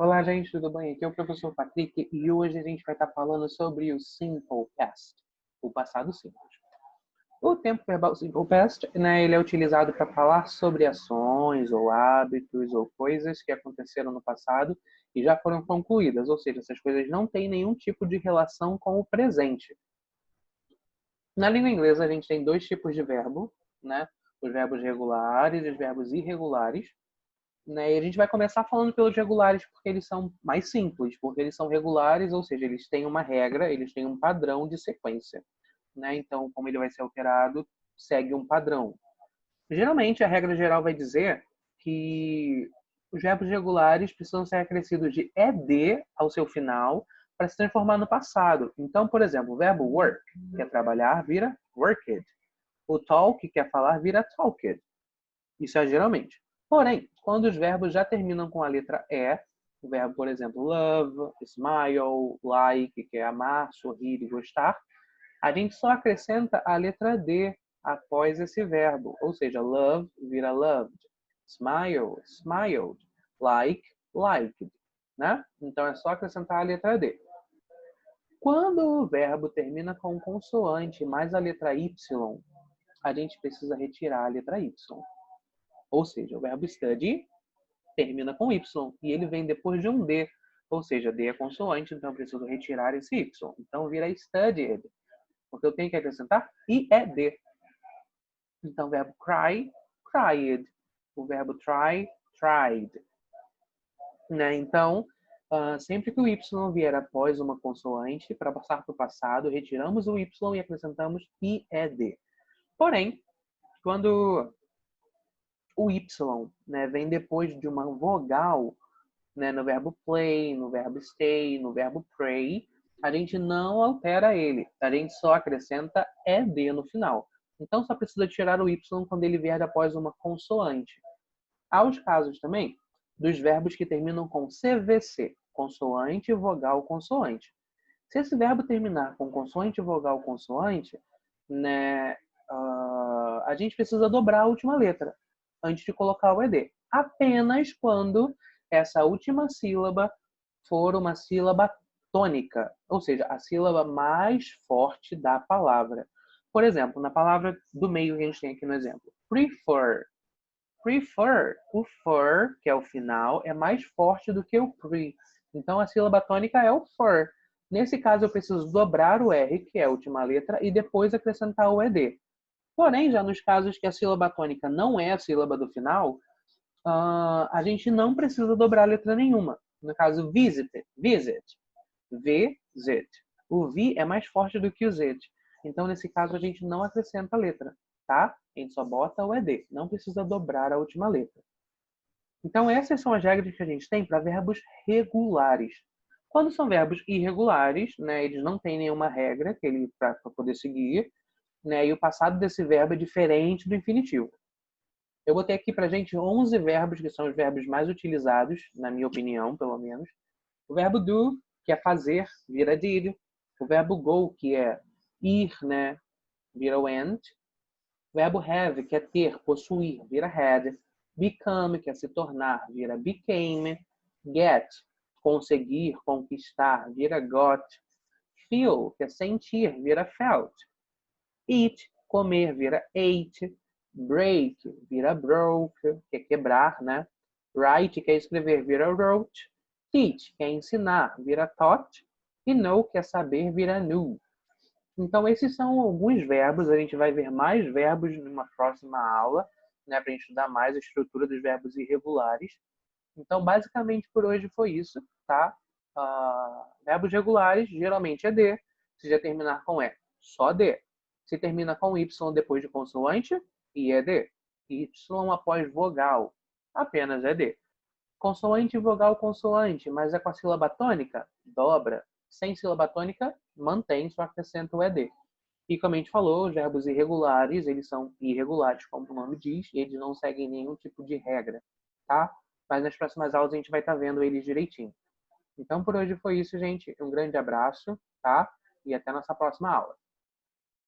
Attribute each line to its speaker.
Speaker 1: Olá, gente, tudo bem? Aqui é o professor Patrick e hoje a gente vai estar falando sobre o Simple Past, o passado simples. O tempo verbal Simple Past, né, ele é utilizado para falar sobre ações ou hábitos ou coisas que aconteceram no passado e já foram concluídas, ou seja, essas coisas não têm nenhum tipo de relação com o presente. Na língua inglesa, a gente tem dois tipos de verbo, né? Os verbos regulares e os verbos irregulares. Né? E a gente vai começar falando pelos regulares porque eles são mais simples, porque eles são regulares, ou seja, eles têm uma regra, eles têm um padrão de sequência. Né? Então, como ele vai ser alterado, segue um padrão. Geralmente, a regra geral vai dizer que os verbos regulares precisam ser acrescidos de ed ao seu final para se transformar no passado. Então, por exemplo, o verbo work, que é trabalhar, vira worked. O talk, que é falar, vira talked. Isso é geralmente. Porém, quando os verbos já terminam com a letra E, o verbo, por exemplo, love, smile, like, que é amar, sorrir e gostar, a gente só acrescenta a letra D após esse verbo. Ou seja, love vira loved, smile, smiled, like, liked. Né? Então é só acrescentar a letra D. Quando o verbo termina com consoante mais a letra Y, a gente precisa retirar a letra Y. Ou seja, o verbo study termina com Y e ele vem depois de um D. Ou seja, D é consoante, então eu preciso retirar esse Y. Então vira studied, porque eu tenho que acrescentar IED. Então o verbo cry, cried. O verbo try, tried. Né? Então, sempre que o Y vier após uma consoante, para passar para o passado, retiramos o Y e acrescentamos IED. Porém, quando o Y, né, vem depois de uma vogal, né, no verbo play, no verbo stay, no verbo pray, a gente não altera ele, a gente só acrescenta ed no final. Então só precisa tirar o Y quando ele vier após uma consoante. Há os casos também dos verbos que terminam com CVC, consoante, vogal, consoante. Se esse verbo terminar com consoante, vogal, consoante, né, a gente precisa dobrar a última letra antes de colocar o ED. Apenas quando essa última sílaba for uma sílaba tônica, ou seja, a sílaba mais forte da palavra. Por exemplo, na palavra do meio que a gente tem aqui no exemplo, prefer. Prefer, o for, que é o final, é mais forte do que o pre. Então a sílaba tônica é o for. Nesse caso, eu preciso dobrar o R, que é a última letra, e depois acrescentar o ED. Porém, já nos casos que a sílaba tônica não é a sílaba do final, a gente não precisa dobrar letra nenhuma. No caso, visit, visit, visit. O vi é mais forte do que o z. Então, nesse caso, a gente não acrescenta a letra, tá? A gente só bota o ed, não precisa dobrar a última letra. Então, essas são as regras que a gente tem para verbos regulares. Quando são verbos irregulares, né, eles não têm nenhuma regra que ele para poder seguir, né, e o passado desse verbo é diferente do infinitivo. Eu botei aqui para a gente 11 verbos, que são os verbos mais utilizados, na minha opinião, pelo menos. O verbo do, que é fazer, vira did. O verbo go, que é ir, né, vira went. O verbo have, que é ter, possuir, vira had. Become, que é se tornar, vira became. Get, conseguir, conquistar, vira got. Feel, que é sentir, vira felt. Eat, comer, vira ate. Break, vira broke, que é quebrar, né? Write, que é escrever, vira wrote. Teach, que é ensinar, vira taught. E know, que é saber, vira knew. Então, esses são alguns verbos. A gente vai ver mais verbos numa próxima aula, né? Para a gente estudar mais a estrutura dos verbos irregulares. Então, basicamente, por hoje foi isso, tá? Verbos regulares, geralmente é D. Se já terminar com E, só D. Se termina com Y depois de consoante, IED. Y após vogal, apenas ED. Consoante, vogal, consoante, mas é com a sílaba tônica? Dobra. Sem sílaba tônica, mantém, só acrescenta o ED. E como a gente falou, os verbos irregulares, eles são irregulares, como o nome diz, e eles não seguem nenhum tipo de regra, tá? Mas nas próximas aulas a gente vai estar vendo eles direitinho. Então, por hoje foi isso, gente. Um grande abraço, tá? E até a nossa próxima aula.